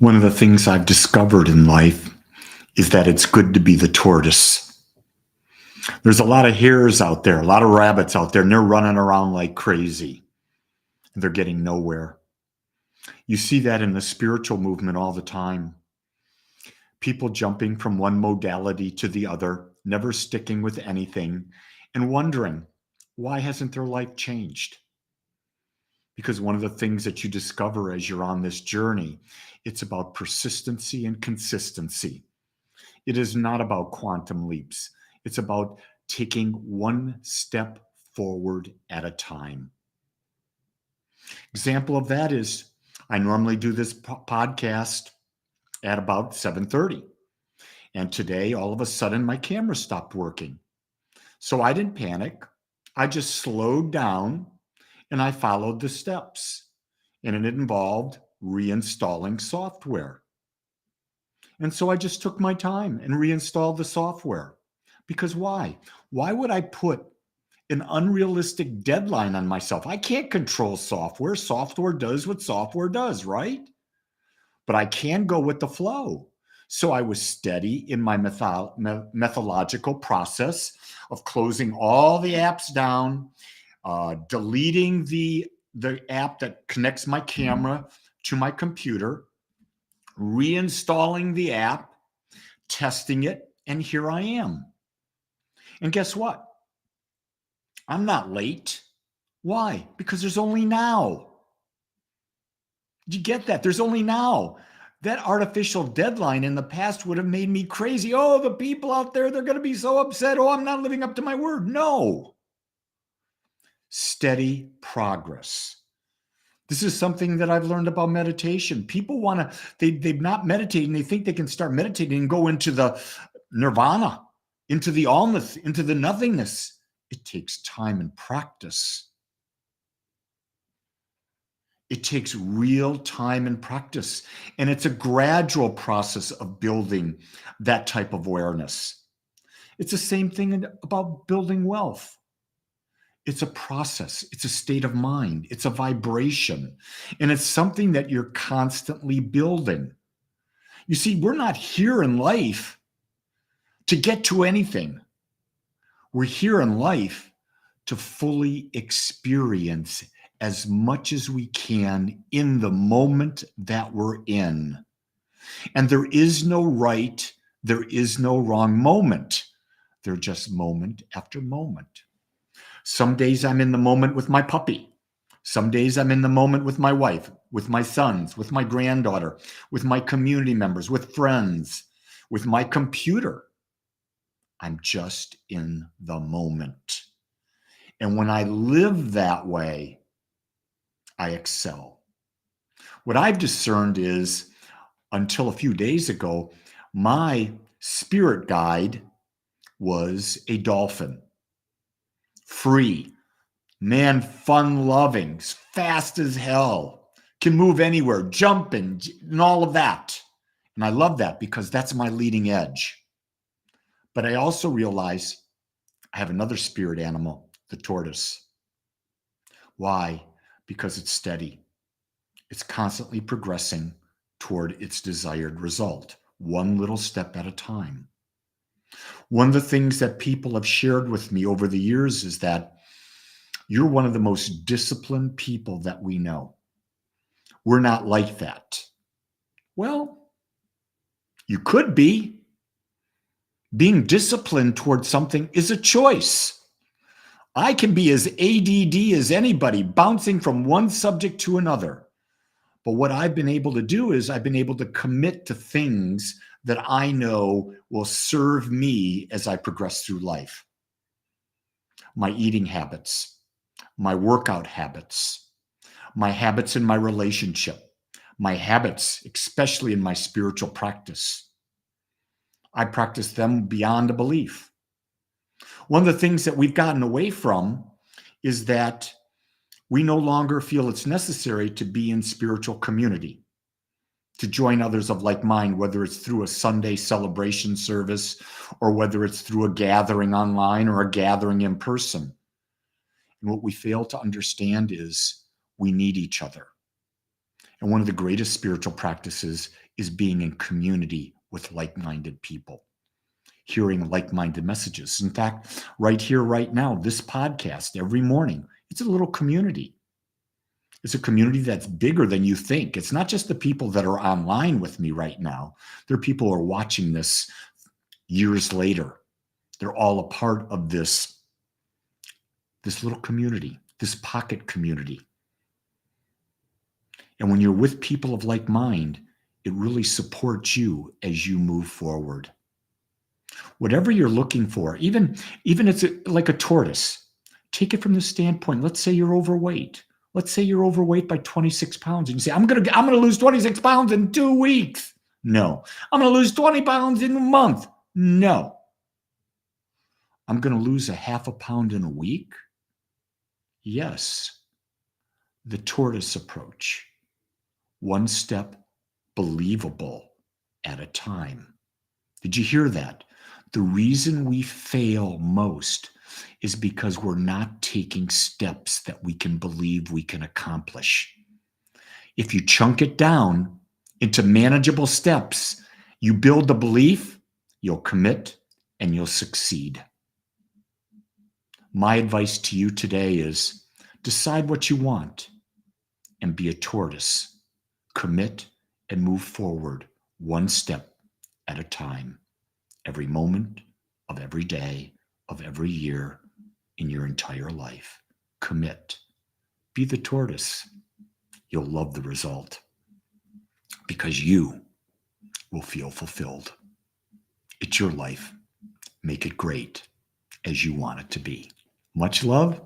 One of the things I've discovered in life is that it's good to be the tortoise. There's a lot of hares out there, a lot of rabbits out there, and they're running around like crazy. They're getting nowhere. You see that in the spiritual movement all the time. People jumping from one modality to the other, never sticking with anything, and wondering, why hasn't their life changed? Because one of the things that you discover as you're on this journey, it's about persistency and consistency. It is not about quantum leaps. It's about taking one step forward at a time. Example of that is I normally do this podcast at about 7:30. And today, all of a sudden, my camera stopped working. So I didn't panic. I just slowed down and I followed the steps. And it involved reinstalling software. And so I just took my time and reinstalled the software. Because why? Why would I put an unrealistic deadline on myself? I can't control software. Software does what software does, right? But I can go with the flow. So I was steady in my methodological process of closing all the apps down, deleting the app that connects my camera to my computer, reinstalling the app, testing it, and here I am. And guess what? I'm not late. Why? Because there's only now. Did you get that? There's only now. That artificial deadline in the past would have made me crazy. Oh, the people out there, they're going to be so upset. Oh, I'm not living up to my word. No. Steady progress. This is something that I've learned about meditation. People want to, they've not meditated and they think they can start meditating and go into the nirvana, into the allness, into the nothingness. It takes time and practice. It takes real time and practice. And it's a gradual process of building that type of awareness. It's the same thing about building wealth. It's a process. It's a state of mind. It's a vibration. And it's something that you're constantly building. You see, we're not here in life to get to anything. We're here in life to fully experience as much as we can in the moment that we're in. And there is no right, there is no wrong moment. They're just moment after moment. Some days I'm in the moment with my puppy. Some days I'm in the moment with my wife, with my sons, with my granddaughter, with my community members, with friends, with my computer. I'm just in the moment. And when I live that way, I excel. What I've discerned is, until a few days ago, my spirit guide was a dolphin. Free, man, fun-loving, fast as hell, can move anywhere, jumping, and all of that. And I love that because that's my leading edge. But I also realize I have another spirit animal, the tortoise. Why? Because it's steady. It's constantly progressing toward its desired result, one little step at a time. One of the things that people have shared with me over the years is that you're one of the most disciplined people that we know. We're not like that. Well, you could be. Being disciplined toward something is a choice. I can be as ADD as anybody, bouncing from one subject to another. But what I've been able to do is I've been able to commit to things that I know will serve me as I progress through life. My eating habits, my workout habits, my habits in my relationship, my habits, especially in my spiritual practice. I practice them beyond a belief. One of the things that we've gotten away from is that we no longer feel it's necessary to be in spiritual community, to join others of like mind, whether it's through a Sunday celebration service or whether it's through a gathering online or a gathering in person. And what we fail to understand is we need each other. And one of the greatest spiritual practices is being in community with like-minded people, hearing like-minded messages. In fact, right here, right now, this podcast every morning, it's a little community. It's a community that's bigger than you think. It's not just the people that are online with me right now. There are people who are watching this years later. They're all a part of this little community, this pocket community. And when you're with people of like mind, it really supports you as you move forward. Whatever you're looking for, even it's like a tortoise, take it from the standpoint. Let's say you're overweight. Let's say you're overweight by 26 pounds, and you say, I'm gonna lose 26 pounds in 2 weeks. No. I'm gonna lose 20 pounds in a month. No. I'm gonna lose a half a pound in a week. Yes. The tortoise approach. One step believable at a time. Did you hear that? The reason we fail most is because we're not taking steps that we can believe we can accomplish. If you chunk it down into manageable steps, you build the belief, you'll commit, and you'll succeed. My advice to you today is decide what you want and be a tortoise. Commit and move forward one step at a time, every moment of every day of every year in your entire life. Commit. Be the tortoise. You'll love the result because you will feel fulfilled. It's your life. Make it great as you want it to be. Much love.